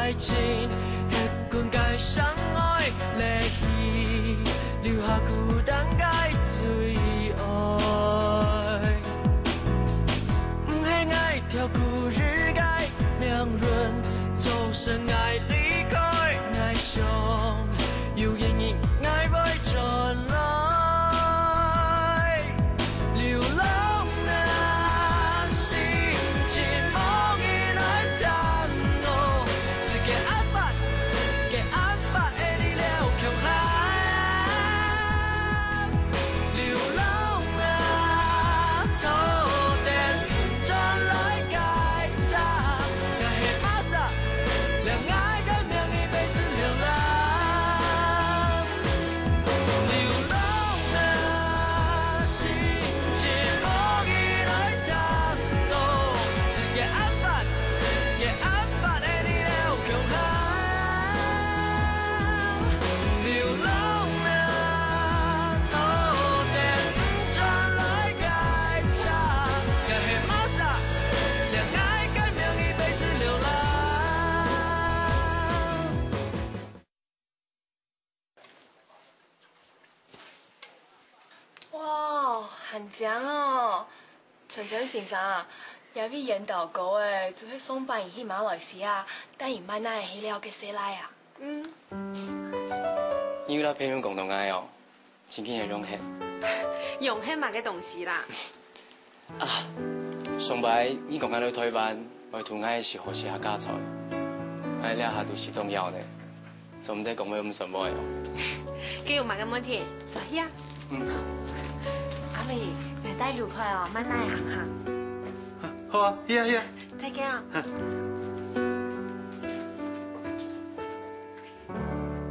爱情，迄款该相爱离去，留下孤单该最爱。不还爱跳过日该命运，走神爱离开，爱上有原因爱袂转来。 很强哦！纯纯先生啊，也去研导过诶，做迄送班伊去马来西亚，等伊买那迄了嘅西来啊。因为咱朋友共同爱哦，真紧会融合。用迄嘛嘅东西啦。啊，上摆你讲到你台湾，我同爱是何时下教材，爱了下都是重要的，就唔得讲咩咁什么哦。给我买个问题，走去啊。阿妹，来带刘快哦，慢来行行。好啊，去啊去啊。再见啊。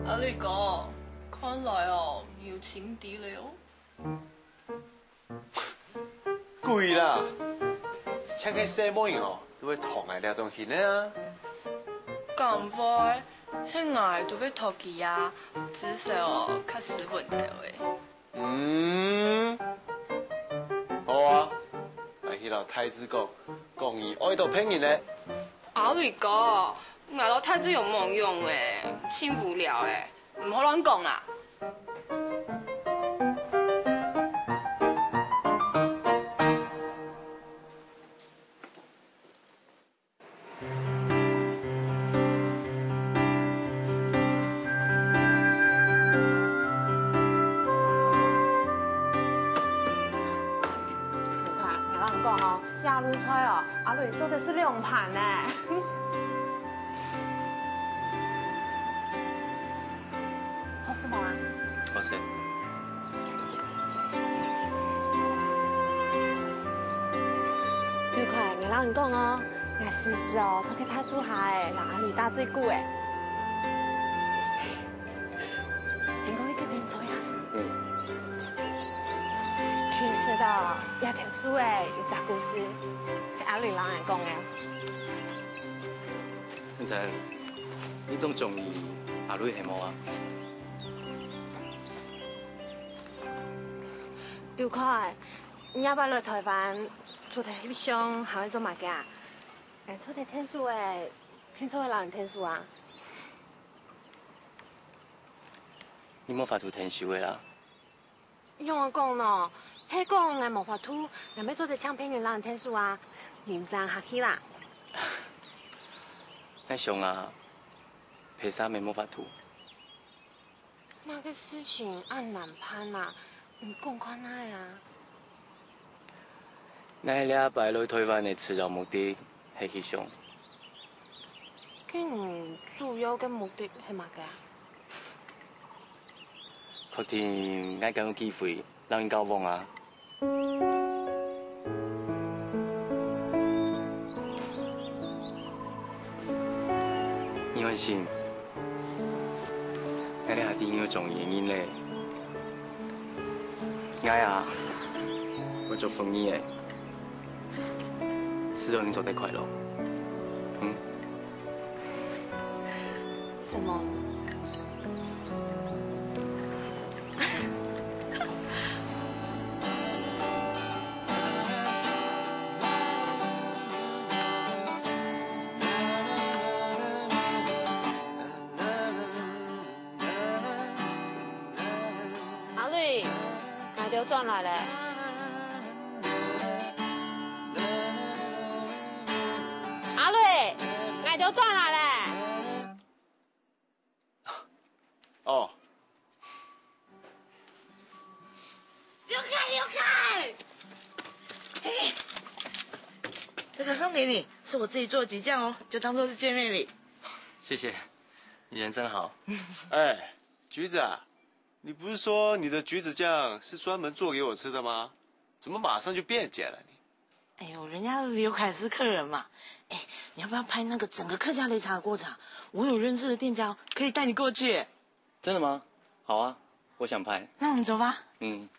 阿丽哥，看来哦有情敌了。贵啦，请个西门哦，都会痛的那种型的啊。咁快，迄眼都要脱机啊，至少哦较斯文点诶。好啊，来去老太子讲伊爱到骗人的。阿丽哥，挨老太子有冇用诶？真无聊诶，唔好乱讲啦。亚路菜哦，阿瑞做的是两盘呢。好什么啊？好吃。刘快，我让你讲哦，我试试哦，偷给太出海，让阿瑞打最久诶。你讲你这边做呀？其实的，也条书诶，有只故事，係阿瑞人嚟講嘅。晨晨，你都中意阿瑞係冇啊？劉快，你要不要來台灣做啲翕相，下去做物件？做啲聽書誒，聽錯嘅人聽書啊？你冇法度聽書嘅啦。用我講咯。迄講我無法度，我要做啲唱片人讓人聽書啊，你唔上客氣啦。那上啊，陪啥沒冇法度。那個事情按難判啊，你講看哪呀？那禮拜來台灣的次要目的係去上。咁主要嘅目的係乜嘅？確定我咁有機會讓你交往啊！你放心，我哋係點樣做原因咧？我啊，我做奉你嘅，希望你做得快樂。什麼？就转来咧。阿瑞，我就转来咧。哦。刘凯，嘿，这个送给你，是我自己做的橘酱哦，就当做是见面礼。谢谢，你人真好。哎，橘子啊，你不是说你的橘子酱是专门做给我吃的吗？怎么马上就变简了你？哎呦，人家刘凯是客人嘛。哎，你要不要拍那个整个客家擂茶的过场？我有认识的店家，可以带你过去。真的吗？好啊，我想拍。那我们走吧。嗯。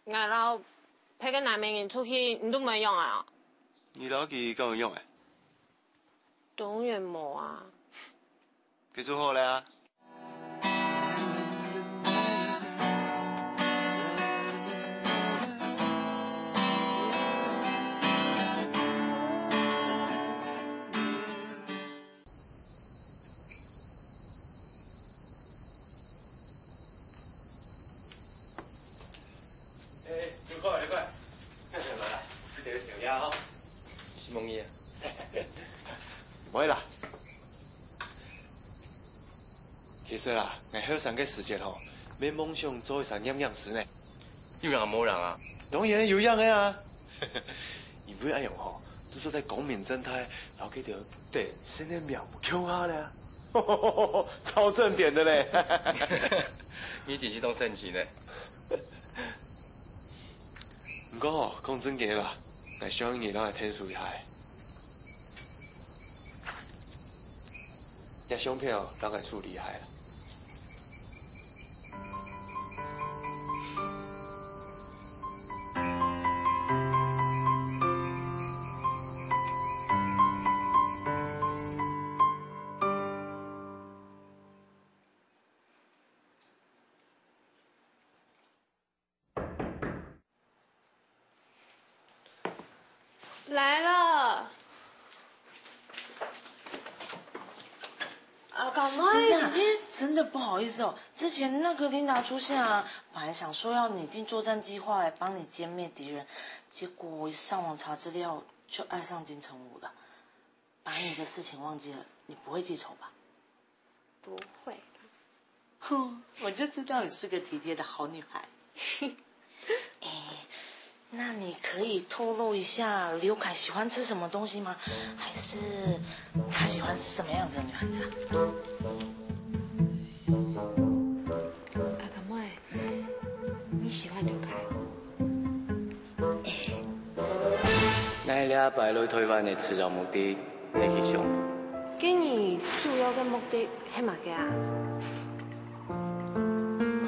我老陪个男美人出去，你都没用啊？你老去夠用誒？當然冇啊。幾數號咧啊？你快，來，這條小丫哦，是夢兒啊。唔會啦。其實啊，我後生嘅時節吼，要夢想做一場樣師呢。有人冇人啊？當然有樣嘅啊。因為安樣吼，都說在光明正大，然後嗰條對現在秒不 Q 下咧，超正點的嘞。你真是當神奇呢。不過吼，講真嘅啦，我希望你讓我天數厲害。那相片哦，讓我處厲害了。来了。啊，干嘛？真的，真的不好意思哦。之前那个琳达出现啊，本来想说要拟定作战计划来帮你歼灭敌人，结果我一上网查资料就爱上金城武了。把你的事情忘记了，你不会记仇吧？不会的。哼，我就知道你是个体贴的好女孩。哎，那你可以透露一下刘凯喜欢吃什么东西吗？还是他喜欢什么样子的女孩子啊？阿干妹，你喜欢刘凯？那禮拜來台灣的次要目的係去上。今年主要嘅目的係乜嘅啊？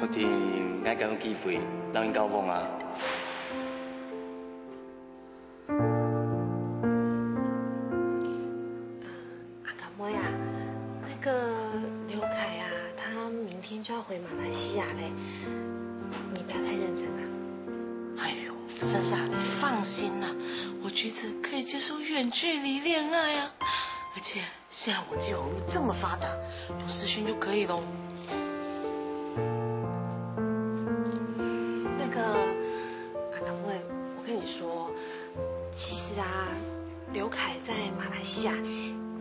確定我咁有機會讓你交往啊？阿干妹啊，那个刘凯啊，他明天就要回马來西亞嘞，你不要太認真啦。哎呦，莎莎，你放心啦，我橘子可以接受遠距離戀愛啊，而且現在網際網絡這麼發達，用視訊就可以咯。那個阿干妹，我跟你說，其實啊，劉凱在馬來西亞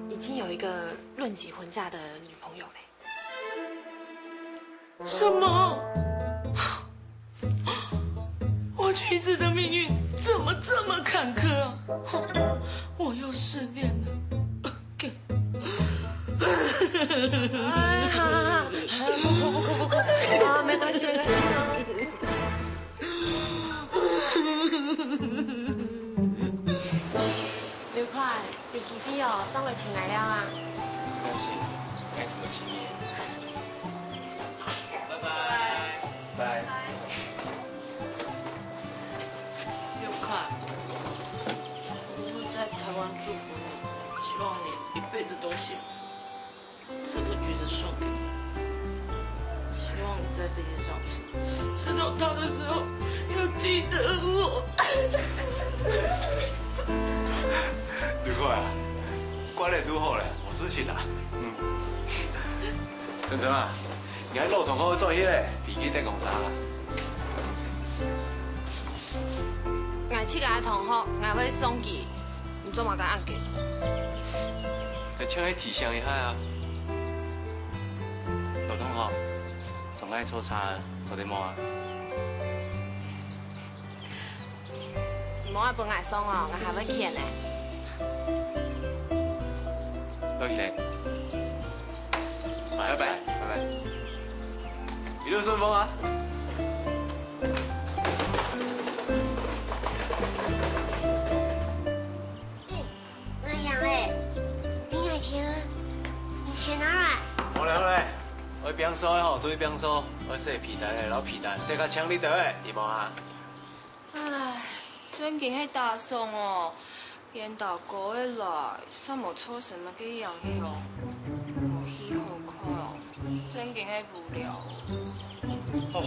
已經有一個論及婚嫁的女朋友嘞。什麼？我橘子的命運怎麼這麼坎坷啊？我又失戀了。哎，好，不哭，啊，沒關係。劉凱，你機飛哦，張偉請來了啊。恭喜，愛怎麼請你？拜。刘凱，我會在台灣祝福你，希望你一輩子都幸福。這個橘子送給你，希望你在在飞机上吃，吃到它的时候要记得我。吕快啊，观念如何嘞？我事情啦。晨晨啊，你还肉虫好做迄个飞机电工厂啊？我七个同学，我会送机，你做嘛个按给？来请你提醒一下啊。老同学，总爱做茶，做点么啊？莫爱本爱送哦，我还会欠呢。落去嘞。拜拜，拜拜。一路顺风啊！那样嘞，林海晴，你去哪儿？无聊嘞，我冰嫂的吼，对冰嫂，我洗皮带的老皮带，洗甲枪你倒的，对无啊？唉，最近迄大宋哦，烟导狗的来，啥无错什么个样的哦，无戏好看哦，最近迄无聊哦。哦，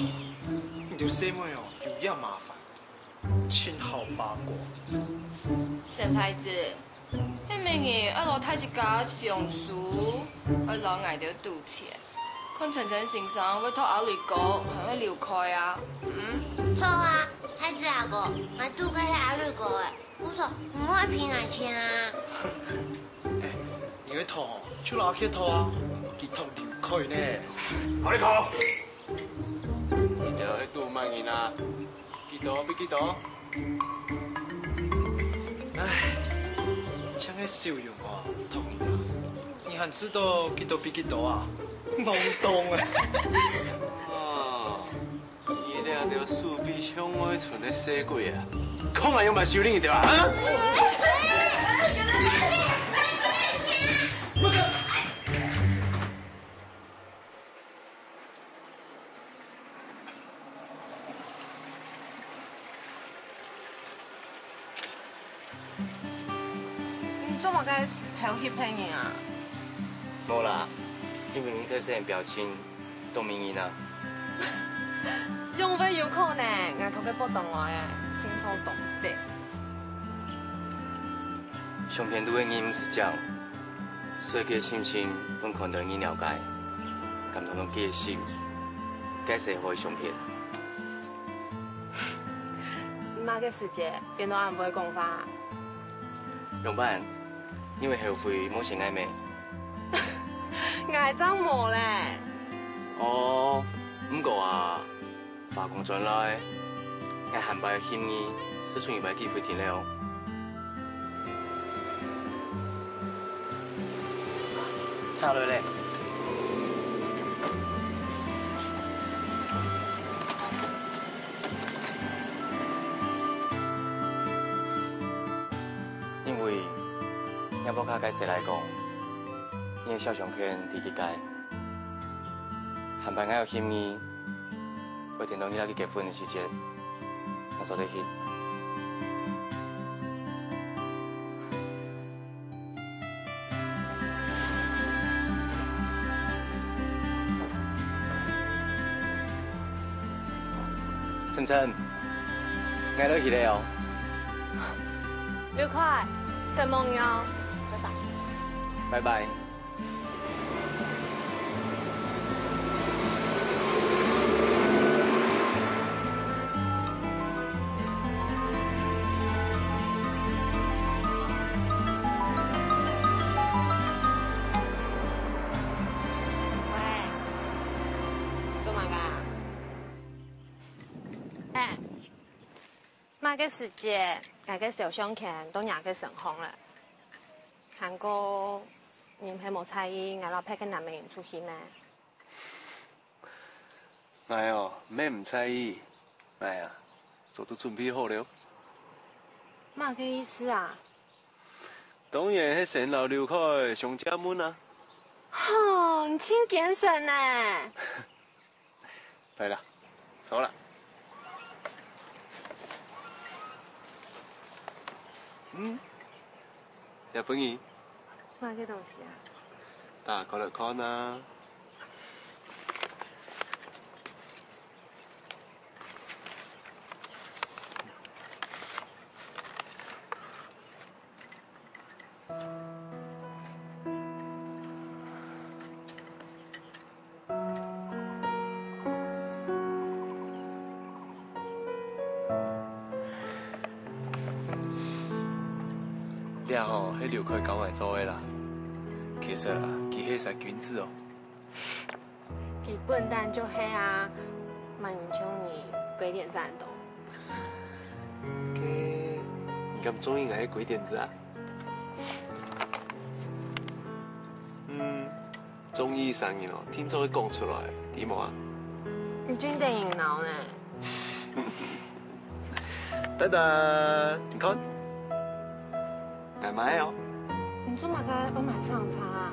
你條細妹哦，有樣麻煩，千好八卦。先牌子，迄明日一路睇一家上书，我老挨着赌钱，看晨晨先生要托阿里哥，向迄溜开啊，错啊，孩子阿哥，我拄开阿瑞哥诶，我说唔好骗爱情啊。你去拖哦，出來去拖啊，結托條區呢。好你講，你條喺度問人啊？幾多？俾幾多？唉，像個笑容哦，同樣。你還知道幾多比幾多啊？懵懂啊！哦，你掠着樹比向尾村的西鬼啊！看嘛用把修理对吧？啊！你做嘛该调戏配人啊？无啦，因为你特色的表情做明音啊。用不有可能，我头个不懂我诶，听说懂这。相片都的音是这样，所以个心情本看到你了解，感动侬记心，该谁会相片？妈个世界变到俺不会讲法。用办，因为后悔冇先爱妹。爱张无咧。哦，不过啊，法公转来，我汉白心意，是从一百几飞天了。差落咧。因为要不卡该谁来讲，因为小熊圈第几届，汉班我有心意，为等到你那去结婚的时节，我做得去。晨晨，我都去了哦。6块，陈梦瑶，拜拜。拜拜。喂，做嘛噶？哎，妈个世界，俺个小相看都廿个成功了。韩国，你们冇猜疑，俺老派跟男美人出戏咩？哎呦，咩唔在意？哎呀，早都准备好了。嘛个意思啊？当然，迄神老刘开上家门啊。哦，你亲眼神呢？来了，走了。小朋友，嘛个东西啊？打开来看啊。遐吼，迄刘开搞来做的啦。其实啦，他迄是君子哦。他笨蛋就黑啊，蛮年轻你鬼点赞的。你敢中意俺鬼点子啊？中医上瘾哦，听做会讲出来，对无啊？你真电影脑呢？等等，你看，俺买哦。你做嘛该我买上茶啊？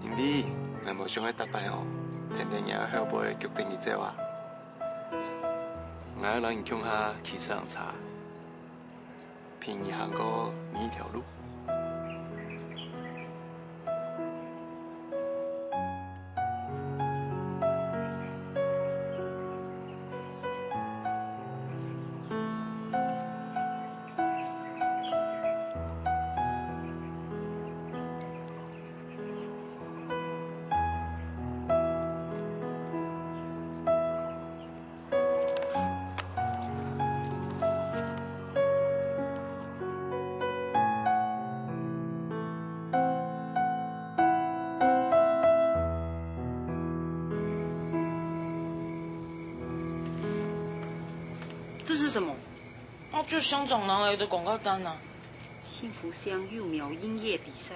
因为俺无想爱打败哦，天天也要背决定伊做啊。我要让伊乡下去吃上茶，便宜行过每一条路。这是什么？啊，就香长拿来的广告单啊。幸福乡幼苗音乐比赛，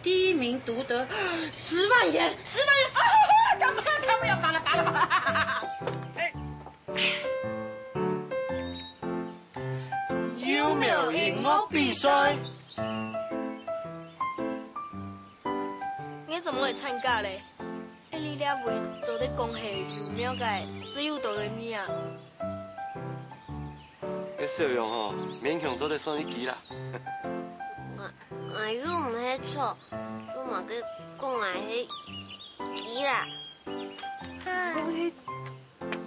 第1名独得10万元，10万元！他们要发了！幼苗音乐比赛，你怎么会参加嘞？你俩为做的恭喜有苗个只有哆来咪啊！迄小用吼，勉强做得算一期啦。阿玉唔迄错，我嘛去讲阿迄期啦。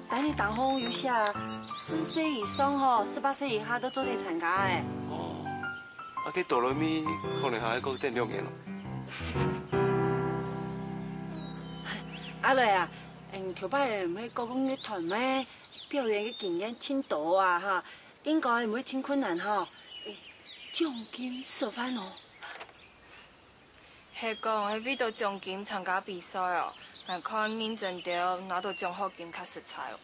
等你当红有写4岁以上吼，18岁以下都做得参加诶。哦，啊，去哆来咪可能还要搁等2年咯。阿瑞啊，头摆唔迄国光乐团咩表演嘅经验真多啊哈，应该唔会真困难吼。奖金10万哦。系讲迄为到奖金参加比赛哦，但看认真着拿到奖学金较实在哦。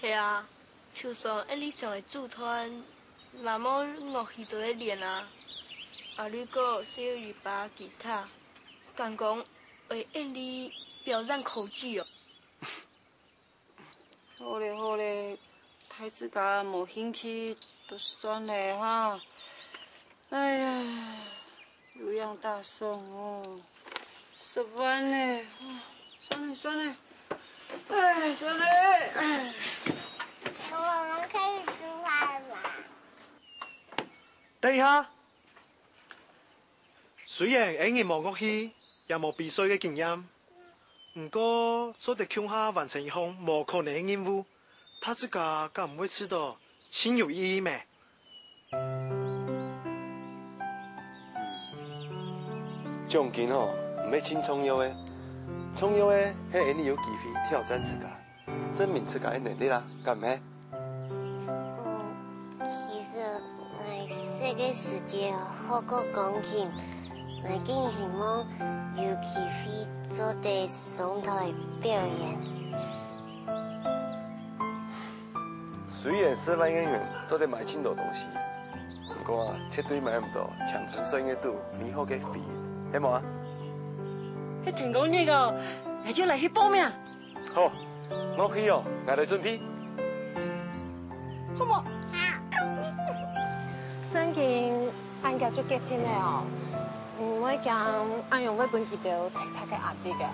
系啊，就算你上来组团，嘛冇乐器就咧练啊。啊，你个需要一把吉他，敢讲会用你表现口技哦。好嘞好嘞，太子家无兴趣就算嘞哈。哎呀，有样大送哦，10万呢，算了，哎，算了，哎。我们可以吃饭吗？等一下。虽然演员无乐器，也无比赛嘅经验，不过做得乡下完成一项无可能嘅任务，他自家敢唔会吃到真有意义咩？奖金吼，唔要轻创业的，创业的迄因你有机会挑战自家，证明自家的能力啦，敢唔系？其实我这个时间学过钢琴，我竟希望有机会做得上台表演。虽然示范演员做得买真多东西，不过绝对买唔到强城声乐队美好嘅 feel， 系冇啊？迄听讲那个，那就来去报名。好，我去哦，我来准备。好冇？真件按家足激天的哦，唔会惊按用嗰本记到太嘅压力嘅。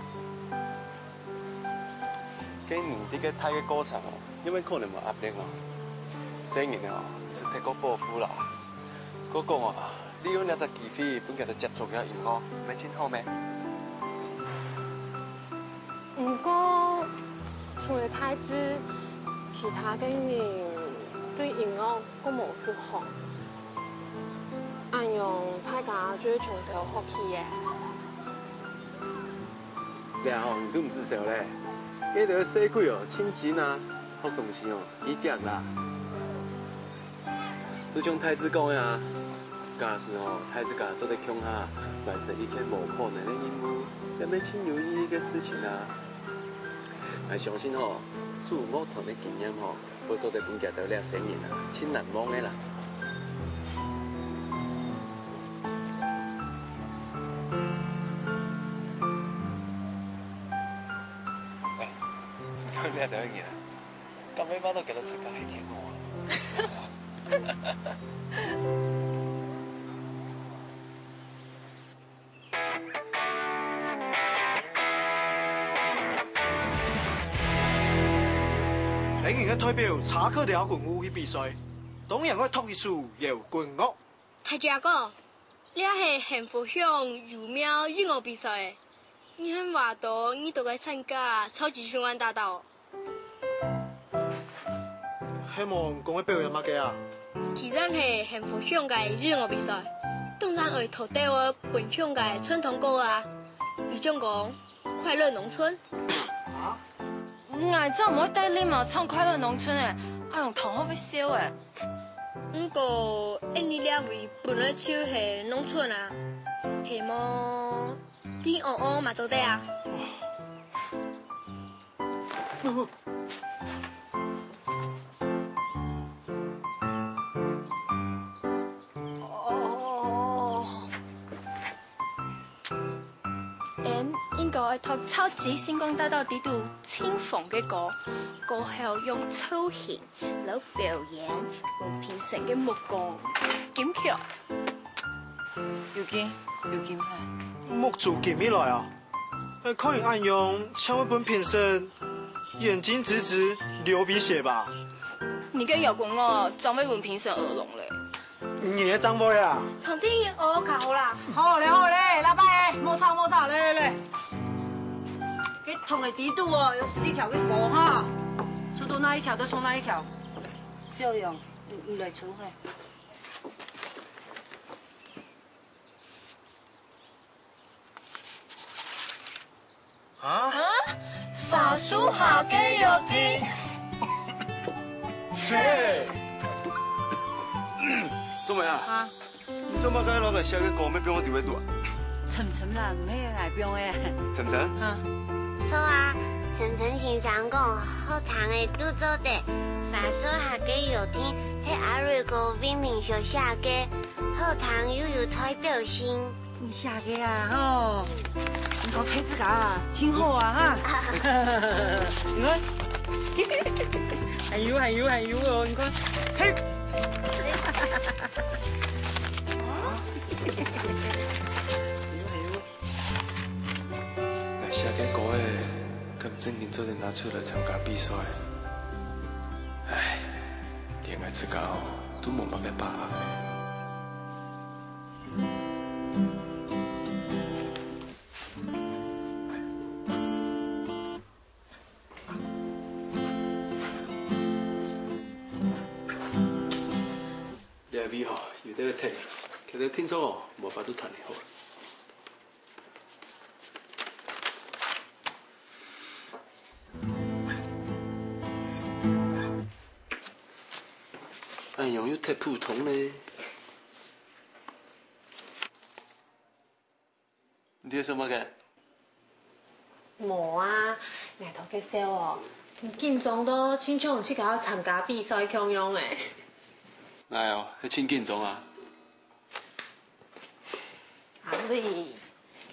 今年啲嘅太嘅歌场哦，因为可能冇压力哦，声音哦是太过保护啦。嗰个啊，你有两只机会本家就接触下音乐，咪真好咩？不过除了太子，其他嘅人对音乐都冇熟悉。按用大家最从头学起嘅。然后你都唔是少咧，呢度社区哦，亲钱啊，学东西哦，一点啦。都像太子讲的啊，假使哦，太子家做得强下，完成一件无可能的任务，有咩真有意义嘅事情啊？我相信哦，做乐团的经验哦，会做得本家到了成年啊，真难忘的啦。哎，做咩到嘢？咁尾巴都記得自家係聽我。今年嘅代表查克條群舞去比賽，當然我托一首搖滾樂。大家哥，你係幸福鄉유명音樂比賽，你喺話到你都該參加超級循環大道。希望講嘅表演乜嘅啊？其實係幸福鄉嘅音樂比賽，當然會投到我本鄉嘅傳統歌啊，如種講快樂農村。我真唔可以帶你嘛唱快樂農村誒，我用同學會笑誒。不過，你兩位本來就係農村啊，係麼？啲昂嘛做得啊？應該讀超級星光大道呢度清風嘅歌，過後用粗弦攞表演換變成嘅目光劍橋。有見係。木做劍起來啊！可能按用像一本平生，眼睛直直流鼻血吧。你嘅搖滾樂怎會換變成耳聾咧？你嘅張妹啊！從啲我卡好啦。好嘞，喇叭誒，冇吵，嚟。佢同你啲度哦，有10條嘅歌哈，出到哪一條就從哪一條。小楊，你來唱下。啊？法術下嘅有啲。做咩啊？你做乜解攞嚟寫嘅歌咩俾我調喺度啊？沉啦，唔係外表嘅。沉。錯啊，沉先生講學堂嘅都做得，法術下嘅有天係阿瑞個為民所寫嘅，學堂又有代表性。你寫嘅啊，吼，你講太子家真好啊哈。你看，係有哦，你看，嘿。寫嘅歌誒，咁正經做人拿出來參加比賽，唉，連我自家都冇乜嘅把握。你係 V 嗬，要得去聽，其實聽咗我冇法都彈你好。按用要太普通咧。你係什麼嘅？冇啊，外頭嘅笑哦，緊張到親像去搞參加比賽咁樣誒。係哦，係真緊張啊！啊對，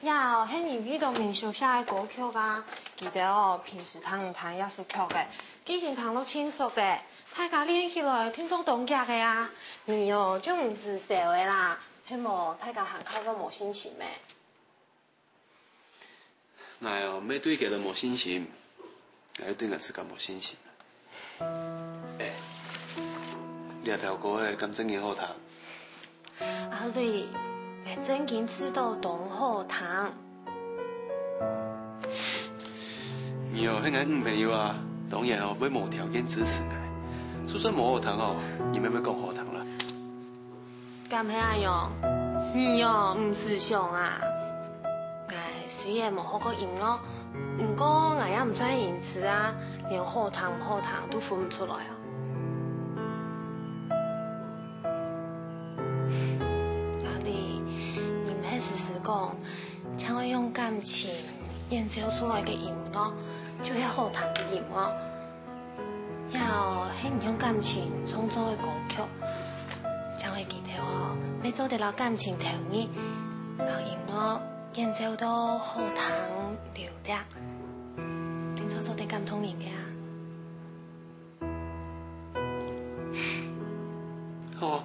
要喺你遇到面上寫嘅歌曲啊，記得哦，平時彈唔彈藝術曲嘅，已經彈到清楚嘅。大家練起來聽種動腳嘅啊，你哦就唔是笑嘅啦，希望大家行開都冇心情咩？係哦，咩對佢都冇信心，係對我自己冇信心。誒，你條歌係咁正經好彈。啊對，係正經知道懂好彈。你哦，係我女朋友啊，當然哦會無條件支持我。就算冇好彈哦，你咪咪講好彈啦。咁係阿用，你哦唔是想啊？我雖然冇學過音樂，不過我也唔識言辭啊，連好彈唔好彈都分唔出來啊。讲，像我用感情演奏出来嘅音乐，就遐好听嘅音乐，也有唔用感情创作嘅歌曲，才会记得哦，要做得到感情投入，让音乐演奏到好听流利，并且做得感动人嘅啊。好。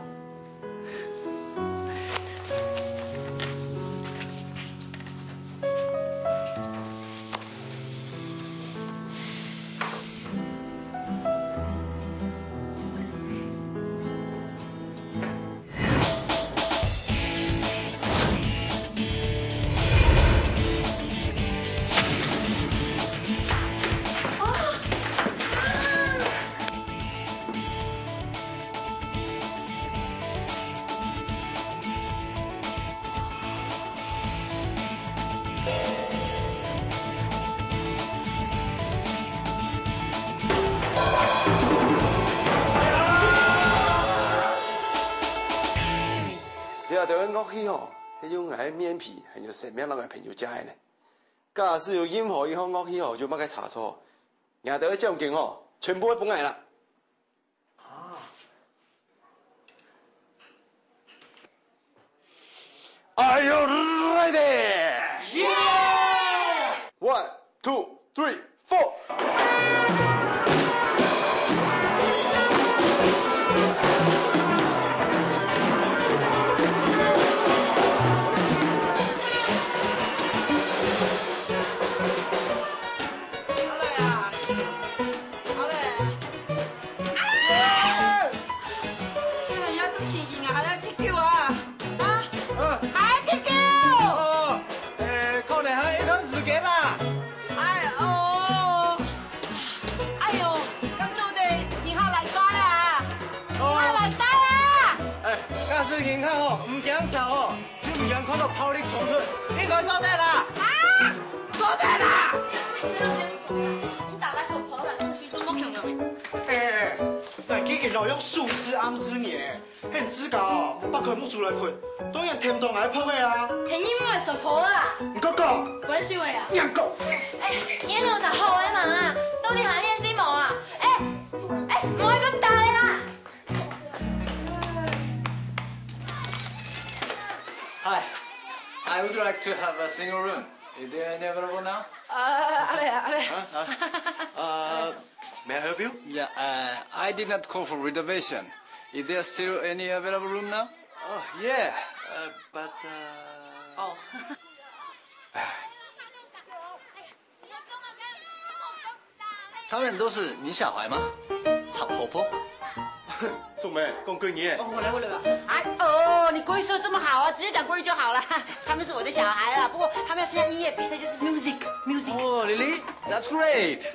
乐器哦，迄种爱面皮，还有什么样的朋友家的呢？假使有任何一项乐器哦，就莫该查错，赢到的奖金哦，全部会分来啦。Are you ready? Yeah! 1, 2, 3, 4. 银行哦，唔惊吵哦，你唔惊看到暴力冲突，应该做对啦。啊，做对啦。你打来好婆啦，东西都弄成了没？但几件哦用数字暗示你，迄指甲哦，不可木出来喷，当然甜筒来喷的啊。很因为手婆啦。唔够讲。不认识我呀？两个。你有啥好的忙啊？到底还练什么啊？唔可以咁大啦。Hi, I would like to have a single room. Is there any available now? 阿磊。May I help you? Yeah, I did not call for reservation. Is there still any available room now? Oh, yeah, but. Oh. 他们都是你小孩吗？好活泼。做咩？讲句嘢。我来吧。哎哦，你国语说的这么好啊，直接讲国语就好了。他们是我的小孩啦，不过他们要参加音乐比赛，就是 music。哦，Lily, that's great。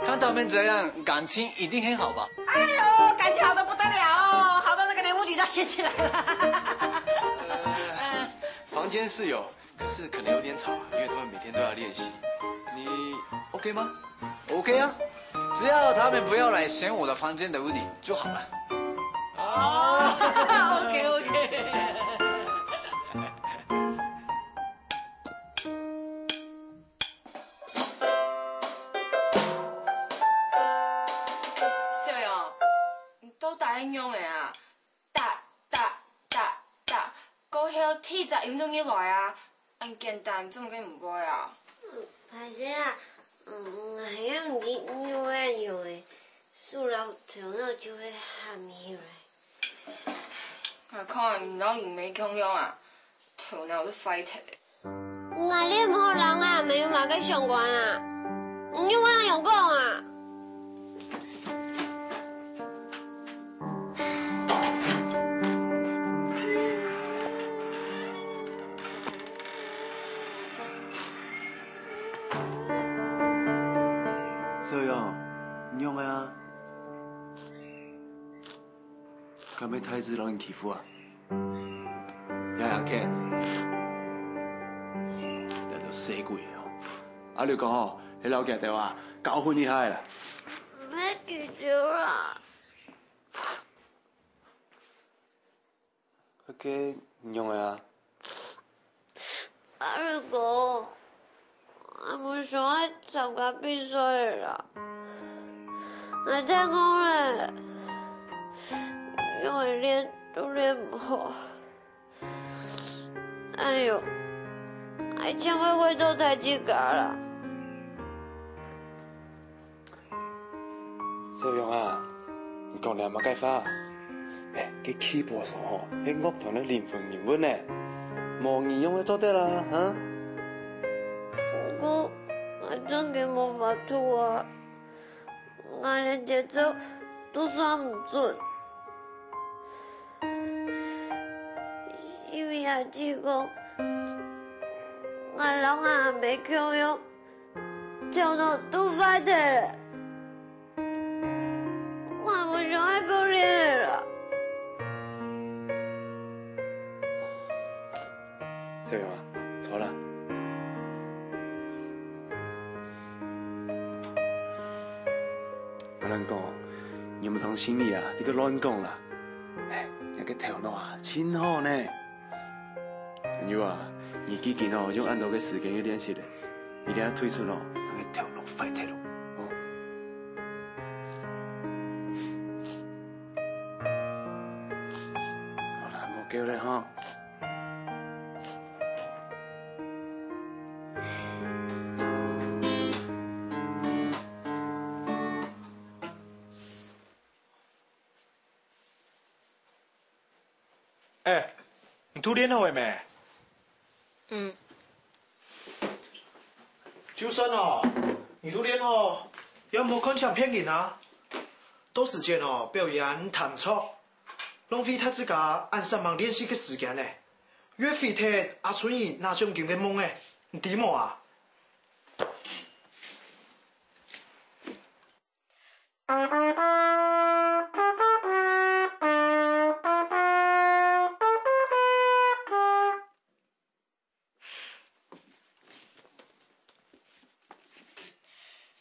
看他们这样，感情一定很好吧？哎呦，感情好的不得了，好到那个连屋顶都掀起来了。房间是有，可是可能有点吵，因为他们每天都要练习。你 OK 吗 ？OK 啊。只要他们不要来掀我的房间的屋顶就好了。哦 ，OK。小勇，你都答应用的啊？打，过后体育运动以来啊，按简单怎么跟唔过呀？歹势啦。系啊，唔知因为用的，数老头脑就会喊起来。看唔到用没空用啊，头脑都坏脱的。我你唔好人啊，没有嘛个相关啊，唔用我用讲啊。小勇，唔用的啊，敢要太子让人欺负啊？呀，Ken， 你都死鬼哦！啊，你讲吼，迄老家电话教训厉害啦。唔要记住啦。OK，唔用的啊。阿瑞哥，我唔想爱参加比赛啦。我听讲咧，因为练都练唔好。哎呦，我将会回到台阶架啦。小勇啊，你讲两冇计法。佢 keyboard 上吼，係樂團嘅靈魂人物呢，冇人用嘅做得啦，啊！不過我真嘅冇法度啊，我連節奏都算唔準，因為阿姊講，我老阿未夠用，跳到都快啲咧，我唔想喺嗰練啦。小勇啊，錯啦。我能講，你唔通心裏啊，你個亂講啦。你個頭腦啊，真好呢。朋友啊，你幾件哦，用按多嘅時間去練習咧，一定要推出哦，等佢頭腦快啲咯。好啦，冇叫咧哈。你都練好了沒？就算哦，你都練好，也冇看搶騙人啊。到時間哦，表演彈錯，浪費他自家按上網練習嘅時間咧。越費睇阿春兒那種咁嘅夢誒，你點冇啊？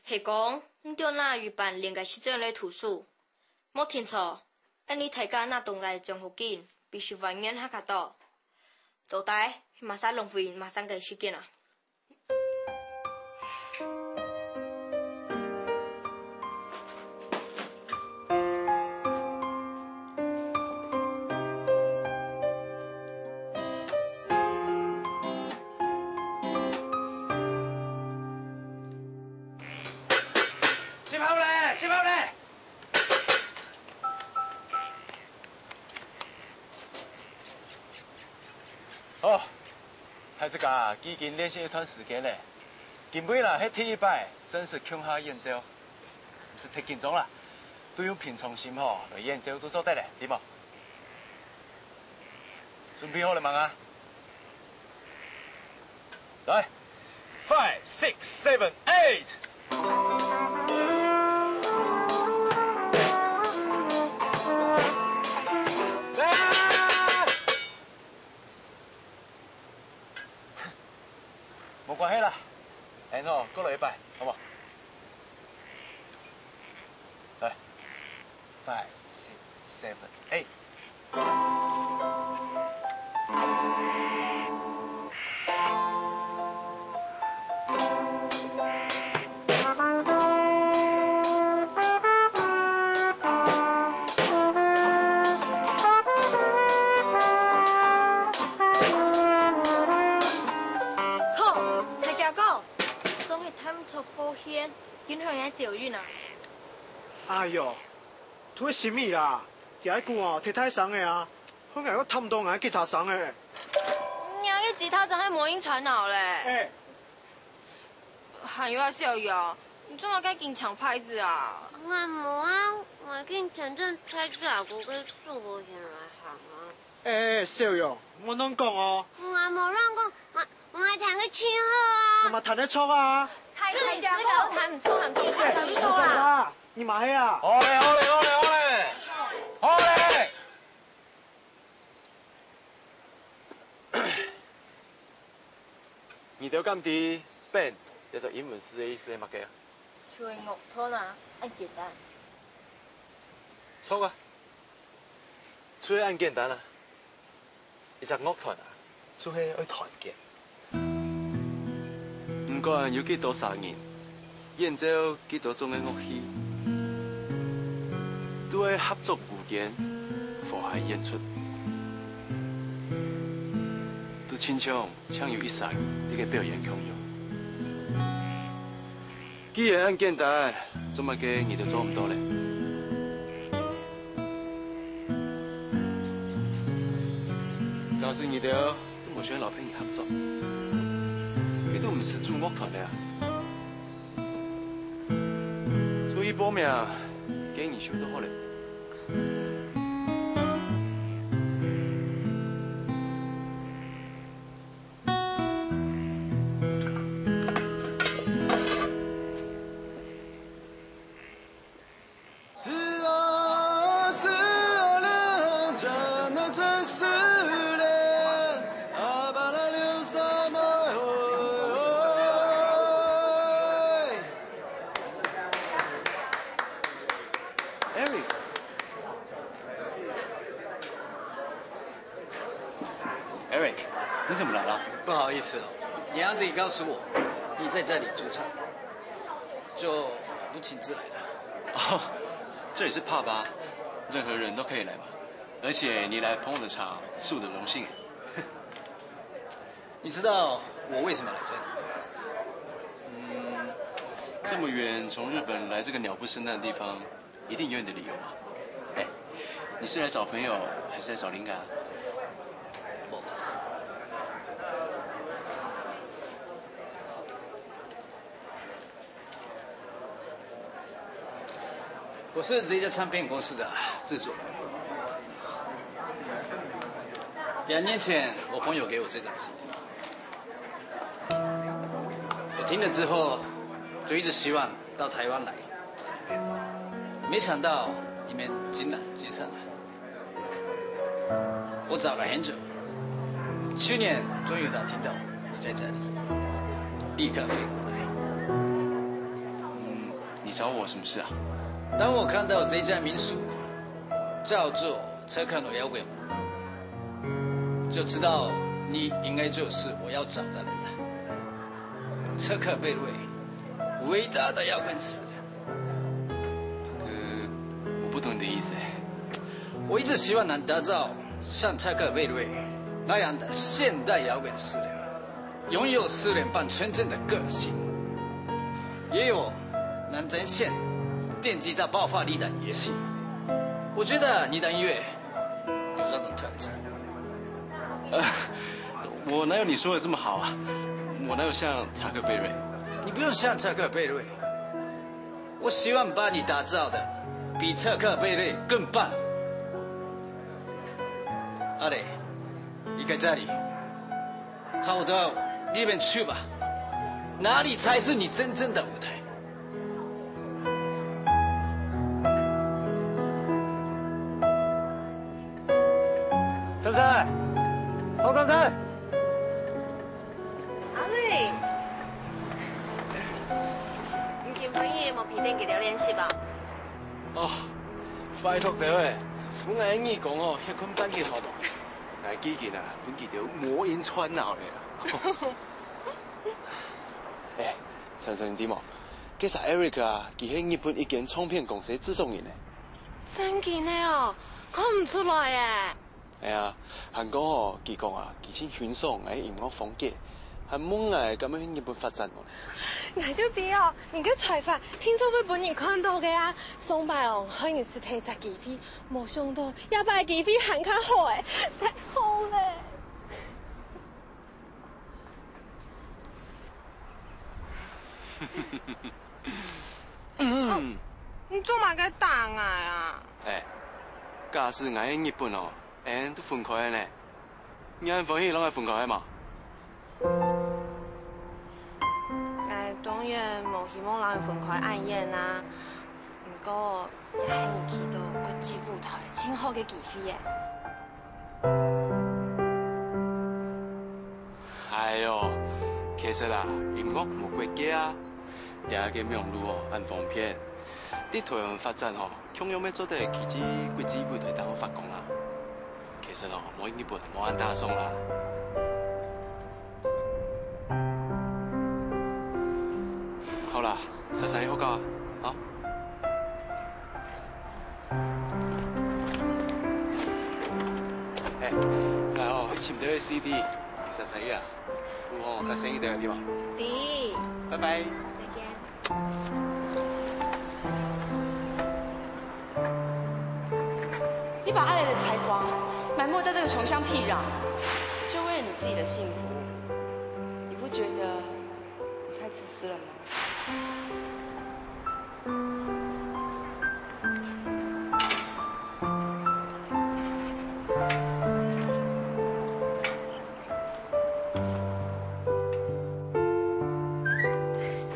係講，你到那預辦連個市政嚟圖書，冇聽錯，按你睇家那棟嘅獎學金必須還原下較多，到底馬上浪費馬上嘅時間啊！哦，太子家已經練習一段時間咧，今尾啦，迄第一擺真是強下演奏，唔是太緊張啦，都用平常心吼來演奏都做得咧，對冇？準備好了嗎啊？來 ，5、6、7、8。冇關係啦，然後過來一擺，好冇？來，5、6、7、8。影響人教育啊！哎呦，做什麼啦？第一句哦，踢太省嘅啊，好硬個氹到眼吉他省嘅。你個吉他真係冇影傳腦咧。還有啊，小瑤，你做乜該經搶拍子啊？我冇啊，我經常正猜出阿哥嘅數學先來行啊。小瑤，我啷講哦？我冇啷講，我係彈個琴好啊。我咪彈得錯啊！太思考彈唔錯，行幾個彈唔錯啊！你買係啊？好嘞，好嘞，好嘞，好嘞，好嘞！二條金啲 band 有隻英文詩嘅意思係乜嘅啊？吹樂團啊，一簡單。錯啊！吹很簡單啊！一隻樂團啊，就係愛團結。不管有几多少人演奏几多种的乐器，都会合作无间，和谐演出，都亲像有一场你嘅表演强样。既然咁简单，做乜嘅你就做唔到咧？要是你哋都冇选老朋友合作，佢都唔是组乐团的啊。做一波命，给你学都好嘞。是啊，是啊，人真的真是的，啊，把那流沙埋。Eric， 你怎么来了？不好意思哦，你让自己告诉我你在这里驻唱，就不请自来了。哦，这里是帕吧，任何人都可以来嘛。而且你来捧我的场是我的荣幸。你知道我为什么来这里？这么远从日本来这个鸟不生蛋的地方，一定有你的理由吧？哎，你是来找朋友还是来找灵感啊？我是这家唱片公司的制作人。2年前，我朋友给我这张 CD， 我听了之后，就一直希望到台湾来找你们，没想到你们竟然接上了。我找了很久，去年终于打听到你在这里，立刻飞过来。你找我什么事啊？当我看到这家民宿叫做车克诺摇滚屋，就知道你应该就是我要找的人了。车克贝瑞，伟大的摇滚诗人。这个我不懂你的意思。我一直希望能打造像车克贝瑞那样的现代摇滚诗人，拥有诗人般纯正的个性，也有能展现电吉他爆发力的野性。我觉得你的音乐有这种特质。我哪有你说的这么好啊？我哪有像查克贝瑞？你不用像查克贝瑞，我希望把你打造的比查克贝瑞更棒。阿磊，离开这里，好到那边去吧，哪里才是你真正的舞台？珊珊，黄珊珊，阿磊，你今晡夜冇皮定给了练习吧？哦，拜托你喂，我硬意讲哦，歇困班去好不？但係基件啊，本期條魔影穿鬧嚟啊！誒，陳晨點啊？其實 Eric 啊，佢喺日本一間唱片公司製作人咧。真嘅呢哦，看唔出來誒。係啊，韓國哦，佢講啊，佢先欣賞喺音樂風格，係夢係咁樣喺日本發展喎。我就知哦，人家採訪聽說會本人看到嘅啊，崇拜哦，可能是睇隻機飛，冇想到也把機飛行較好誒，太好咧！你做乜嘅打我啊？誒，假使我喺日本哦。都分開呢，你安歡喜攏係分開嘛？當然冇希望人分開暗演啦，不過也係有去到國際舞台真好嘅機會嘅。係哦，其實啊，音樂冇國家啊，兩個名路哦很方便，啲台灣發展哦，同樣要做得其之國際舞台當發光啦。其實哦，我日本冇按打送啦。实实好教啊，好。哎，然后你请这个 CD， 你实实啊，如何较生意点对吗？对。拜拜。再见。你把阿雷的财光埋没在这个穷乡僻壤，就为了你自己的幸福，你不觉得太自私了吗？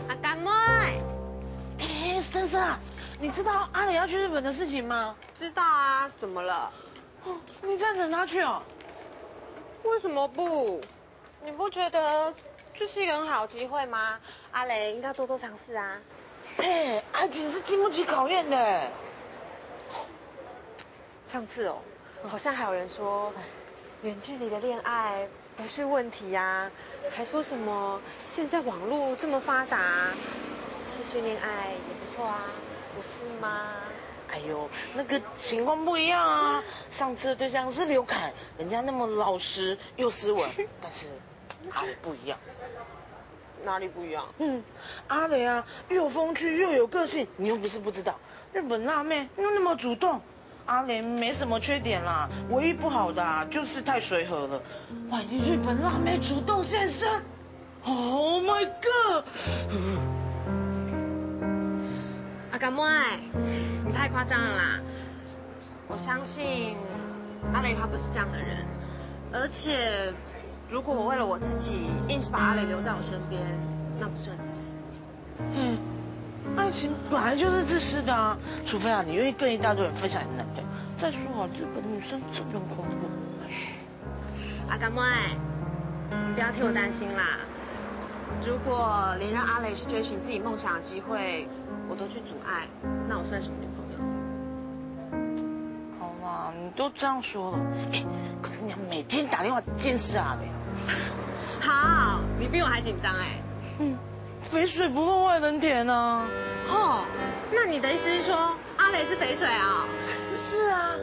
阿干妹，哎，珊珊，你知道阿磊要去日本的事情吗？知道啊，怎么了？你赞成他去哦？为什么不？你不觉得这是一个很好的机会吗？阿雷应该多多尝试啊。哎，爱情是经不起考验的。上次哦，好像还有人说，远距离的恋爱不是问题呀，还说什么现在网络这么发达，视讯恋爱也不错啊，不是吗？哎呦，那个情况不一样啊！上次的对象是刘凯，人家那么老实又斯文，但是阿磊不一样。哪里不一样？阿磊啊，又风趣又有个性，你又不是不知道，日本辣妹又那么主动。阿磊没什么缺点啦，唯一不好的就是太随和了。万一日本辣妹主动现身 ，Oh my god！ 阿干妹，你太夸张了啦！我相信阿雷他不是这样的人，而且如果我为了我自己硬是把阿雷留在我身边，那不是很自私？爱情本来就是自私的啊，除非你愿意跟一大堆人分享你男朋友。再说日本女生真的很恐怖。阿干妹，你不要替我担心啦。如果连让阿雷去追寻自己梦想的机会我都去阻碍，那我算什么女朋友？好啦，你都这样说了，可是你要每天打电话监视阿雷。好，你比我还紧张哎。肥水不落外人田啊。哦，那你的意思是说阿雷是肥水啊？是啊。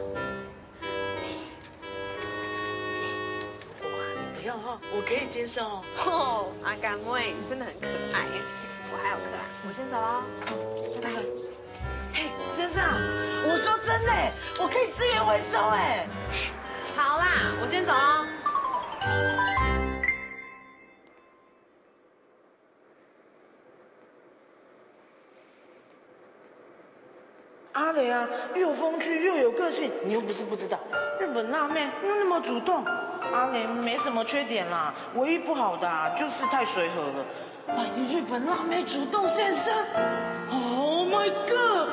不要哈，我可以接受。阿干妹，你真的很可爱，我还有课啊，我先走喽，拜拜。嘿，先生，我说真的，我可以资源回收哎。好啦，我先走喽。阿雷啊，又风趣又有个性，你又不是不知道，日本辣妹又那么主动。阿雷没什么缺点啦，唯一不好的就是太随和了。万一日本辣妹主动现身 ，Oh my god！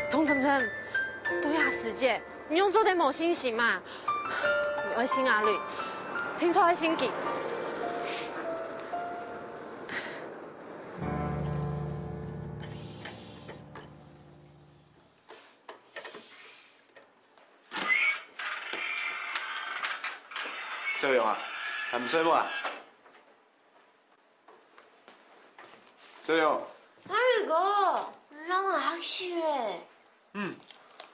童晨晨，都亚世界，你用做点某心行嘛？你爱心阿绿，听错爱心机。小勇啊，还唔睡冇啊？小勇。阿瑞哥，让我学习嘞。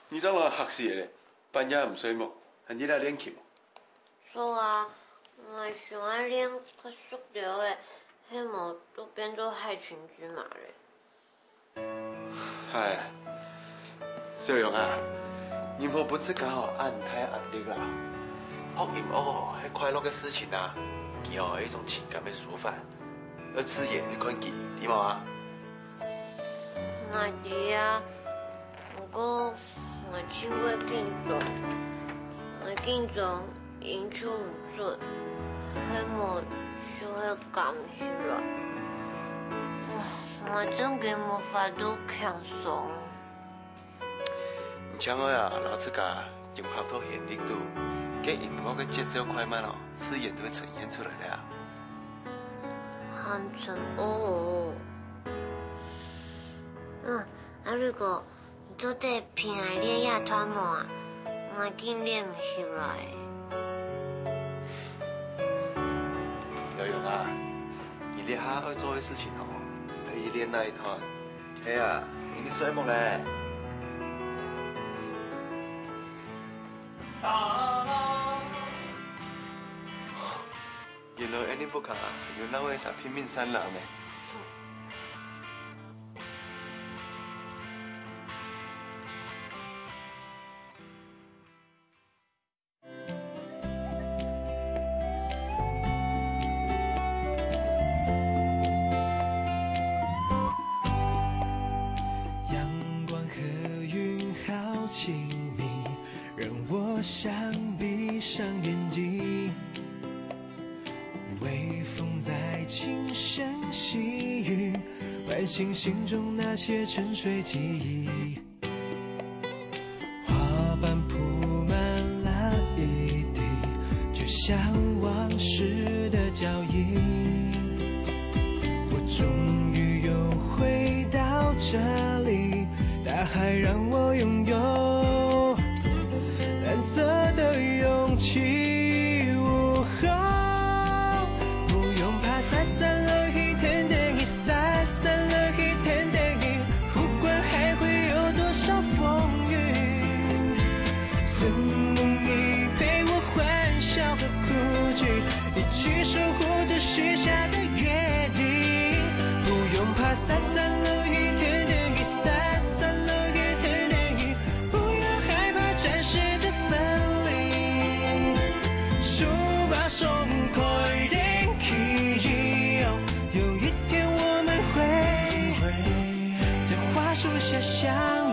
你当我学习嘞，半夜唔睡冇，係你嚟練琴。说啊，我想要练较熟练的，迄无都变做害群之马嘞。唉，小勇啊，你莫不自觉按太壓力啦。學音樂係快樂嘅事情啊，佢係一種情感嘅抒發，而刺激嘅困境，對冇啊？我知啊，不過我只會緊張，我緊張演出唔準，迄無就會感起來。我真嘅無法度輕鬆。唔像我啊，老自家用合作現力度。給音樂嘅節奏快慢刺激都會呈現出來的啊！很沉哦。阿瑞哥，你做得平安戀夜團無啊？我竟练唔起来。小勇啊，你练下要做的事情哦，可以练那一套。哎呀，你睡梦嘞？原来你不卡，有那位啥拼命三郎呢？阳光和云好亲密，让我想闭上眼睛。微风在轻声细语，唤醒心中那些沉睡记忆。花瓣铺满了一地，就像往事的脚印。我终于又回到这里，大海让我拥有蓝色的勇气。去守护着许下的约定，不用怕洒散了一天的雨，洒散了一天的雨，不要害怕暂时的分离。书把松开点记忆，有一天我们会在花树下相遇。